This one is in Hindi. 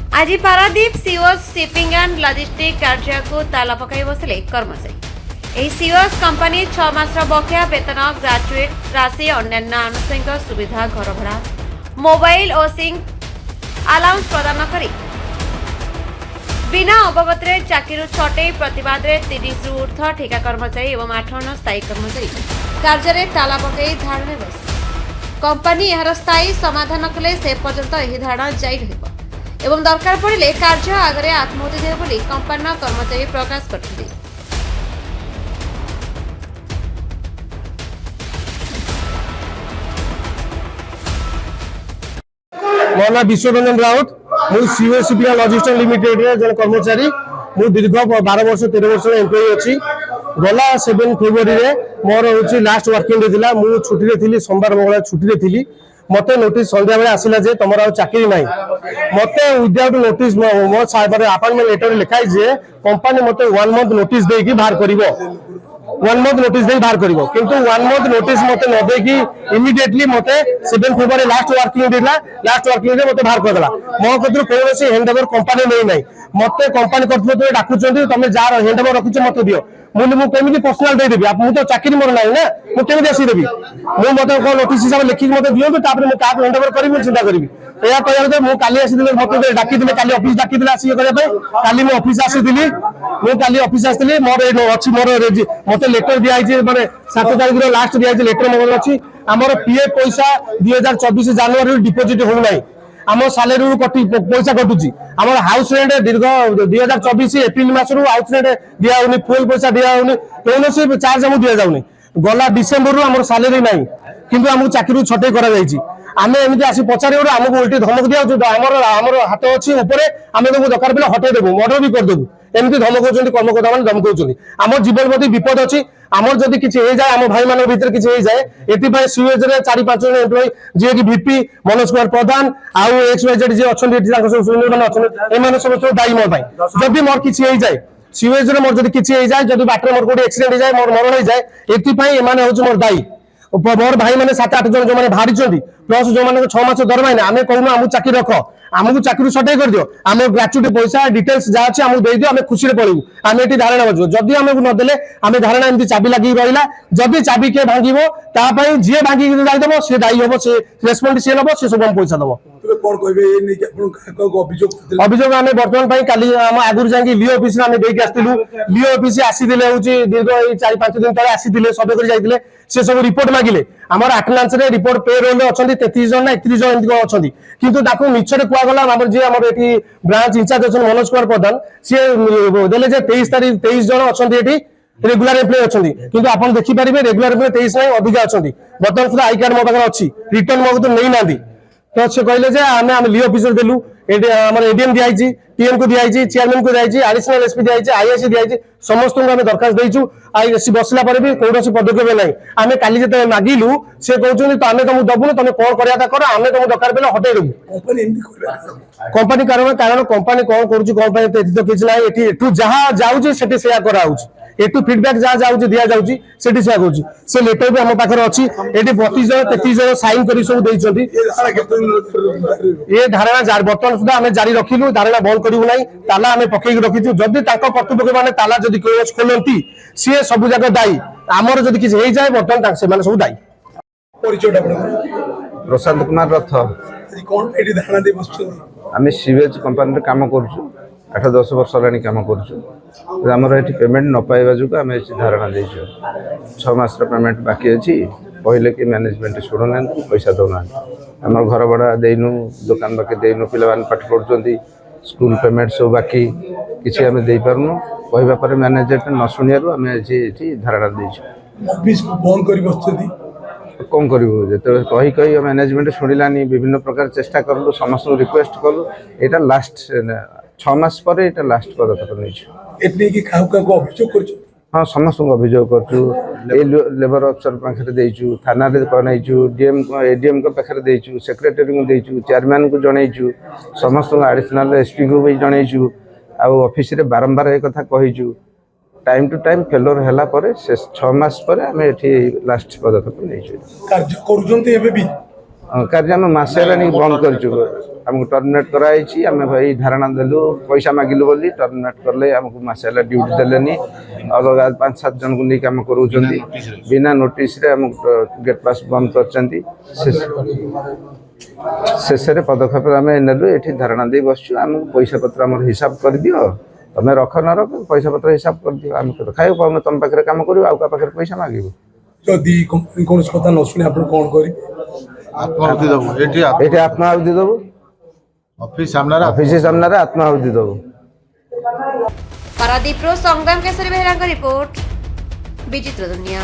आज Paradip COS shipping and logistic कार्य को ताला पकाई बसिले कर्मचारी सीओएस कंपनी 6 मास बकेया वेतन ग्राजुएट राशि अन्य आनुषंगिक सुविधा घर भड़ा मोबाइल और सिंग अलाउंस प्रदान करी बिना अवगत चाकरी छटे प्रतिवाद 30 रु ऊर्ध ठेका कर्मचारी और 8 जन स्थायी कर्मचारी कार्य ताला पकई धारणा बस कंपनी यार स्थायी समाधान कले से पर्यंत यह धारणा जारी रहिबो एवं दरकार पड़े कार्य आगे आत्महत्या देव बोली कंपनी कर्मचारी प्रकाश करते। मो ना विश्वरंजन राउत मु सीओएसपी लॉजिस्टिक लिमिटेड रे जन कर्मचारी मु दीर्घ 12 वर्ष 13 वर्ष एम्प्लॉय अछि। गला 7 फेब्रुआरी रे मोर होची लास्ट वर्किंग डे थिला। मु छुट्टी रे थिली सोमवार मंगलवार छुट्टी रे थिली। मते नोटिस संध्या बेले आसिला जे तमरा चाकरी नाही। मते विदाउट नोटिस मो साइबर अपॉइंटमेंट लेटर लिखाई जे कंपनी मते 1 मंथ नोटिस दे की बाहर करिवो 1 मंथ नोटिस दे बाहर करिवो किंतु 1 मंथ नोटिस मते न दे की इमीडिएटली मते 7 फेब्रुआरी लास्ट वर्किंग डे मते बाहर कर देला। मो कतु कोनोसी हैंडओवर कंपनी नै नै मते कंपनी कर्तृपक्ष डाकुचंदी तमे जार हैंडओवर रखिछ मते दियो मु केमिति पर्सनल दे देबी मु तो चाकरी मोर नाही ना मु केमिति आसी देबी मु मते को नोटिस हिसाब लिखि मते दियो तो तापर मु काक हैंडओवर करिवो चिंता करिवि एया कहया जे मु काली आसी दिले मते डाकी दिले काली ऑफिस डाकी दिले आसी करे पे काली मु ऑफिस आसी दिली मु काली ऑफिस आसी दिली मोर अछि मोर मते लेटर दिया जे माने 7 तारिख रो लास्ट दिया जे लेटर मोर अछि हमर पीएफ पैसा 2024 जनवरी डिपॉजिट हो नाही आम सालेरी रु कटी पैसा कटुची आम हाउस रेंट दीर्घ 2024 एप्रिल मास रु हाउस रेंट दिया होनी फुल पैसा दिया होनी कौन चार्ज आम दिया जाऊनी गला डिसेम्बर रु आम सालेरी नाही किंतु आमको चाकरी छटे करा जायछि आम एमती आसी पचारे आमको उल्टी धमक दिया हाथ अच्छी ऊपर आम दरकार पे हटे देबू मर्डर भी करदेबू एमती धमक कर्मकर्ता मैंने धमक आम जीवन प्रति विपद अच्छी आमर जदि किसी हो जाए आम भाई मान भर किसी हो जाए ये सीएज 4-5 जन एम्प्लॉय जी की वीपी मनोज कुमार प्रधान आउ एक्सवाइजेड जी अच्छा मैंने सब दायी मोर जदि मोर किसी हो जाए सीएज मोर जब किसी हो जाए जब बाटर मोर गोटे एक्सीडेंट हो जाए मोर मरण हो जाए ये मोर दायी मोर भाई मैंने 7-8 जन जो मैंने बाहरी प्लस जो मैंने 6 मास दरमाई ना आम कहूँ आमको चाकरी रख आमको चाकरी सटै कर दियो आम ग्राच्युटी पैसा डिटेल्स जहाँ अच्छे आमको दे दियो आम खुशी पड़ू आम ये धारणा बजू जदि आमको नदेले आम धारणा एमती चाबी लगी रहा जदि चाबी किए भांगे जी भांगिक जाइदेव सी दायी हम सी रेस्पन्स सी नब सी सब आम पैसा दब अभियोग आम बर्तमान काली आम आगुरी जाकि लिओ ऑफिस देकी आसलु लिओ ऑफिस आसीले हूँ दीर्घ 4-5 दिन तले आसीले सर्वे कर जाइए से सब रिपोर्ट मागिले आमर अटेंडेंस रे रिपोर्ट पे रोल अच्छा 33 जन ना 31 जन एमती अच्छा किंतु मिछरे कुआगला आम जी आम ये ब्रांच इंचार्ज अच्छा मनोज कुमार प्रधान सी देले 23 जन अच्छा रेगुलर एम्प्लॉय अच्छा किंतु आप देखिपारे रेगुलर एम्प्लॉय 23 नहीं अधिका अच्छा बर्तमान सुधा आई कार्ड मो पाखे अच्छी रिटर्न मो तो नहीं ना तो से कहले आम लिओ ऑफिसर देलु एडीएम दिखाई टीएम को दिखाई चेयरमैन को दिखाई एडिशनल एसपी दिखाई आईएससी दिखाई समस्त आम दरखास्त देचु आईएससी बसला भी कौन पदक्षेप ना आम काली जो मागिलु से कहते तो आम तुमको दबुन तुम कौन कराया कर आम तुम दरकार पे हटे देबू कंपनी कारण कंपनी कौन कर तो किसी ना ये जहाँ जाऊँगी से कराऊँ एटू फीडबैक जहाँ जाऊँगी दि जाऊँगी से करुँच से लेटर भी आम पाखे अच्छी ये 32 जन 33 जन साइन कर सब देते ये धारणा बर्तमान सुधा आम जारी रखिलु धारणा बंद करूँ ना ताला आम पकईक रखीचु जदि कर्तृपक्ष मैंने ताला जदि खोलती सी सब जगह दायी आमर जदि किसी हो जाए बर्तमान से सब दायी। प्रशांत कुमार रथ आम सीवेज कंपनी काम करुँ 8-10 वर्ष है कम करमर ये पेमेंट न पाइबा जो आम धारणा देचु 6 मास पेमेंट बाकी अच्छी कहले कि मैनेजमेंट शुणुना पैसा दौना आम घर भड़ा देनु दुकान बाकी देनु पिला पाठ पढ़ुं स्कूल पेमेंट सब बाकी किसी आम दे पारनु कहवापर मैनेजमेंट न शुणु आम ये धारणा देचु कौन करूँ जो कही मैनेजमेंट शुणिलानी विभिन्न प्रकार चेष्टा कलु समस्त रिक्वेस्ट कलु यहाँ लास्ट 6 मास पर ये लास्ट पदक्षेप नहीं हाँ समस्त अभियोग कर लेबर अफिसर पाखे देचु थाना कनईचु डीएम एडीएम पाखे देचु सेक्रेटरी को देचु चेयरमैन को जनईचु समस्त एडिशनल एसपी को भी जनईचु आउ ऑफिस रे बारंबार एक कथा कहीचु टाइम टू टाइम फेलोर हैला परे से 6 मास पर आम ये लास्ट पदक्षेप नहीं कार्य आम मसे बंद करमको टर्मिनेट कराई आम भाई धारणा देलु पैसा मागिलु बोली टर्मिनेट करले आमको मसे ड्यूटी देलेनी अलग 5-7 जन को नहीं काम करूँ बिना नोटिस रे आम गेट पास बंद कर शेष पदक्षेप आम नेलु ये धारणा दे बसु आमको पैसा पत्र आम हिसाब कर दियो तुम रख न रख पैसा पत्र हिसाब कर दियो आम तो खाई पाऊँ तुम पाखे काम कर पाखे पैसा मांगू जदि कौन कथा न शुणी आप कौन करी आत्माहुति दबो ये आत्माहुति दबु ऑफिस सामने आत्माहुति दबु पारादीप संग्राम केसरी बेहरा रिपोर्ट विचित्र दुनिया।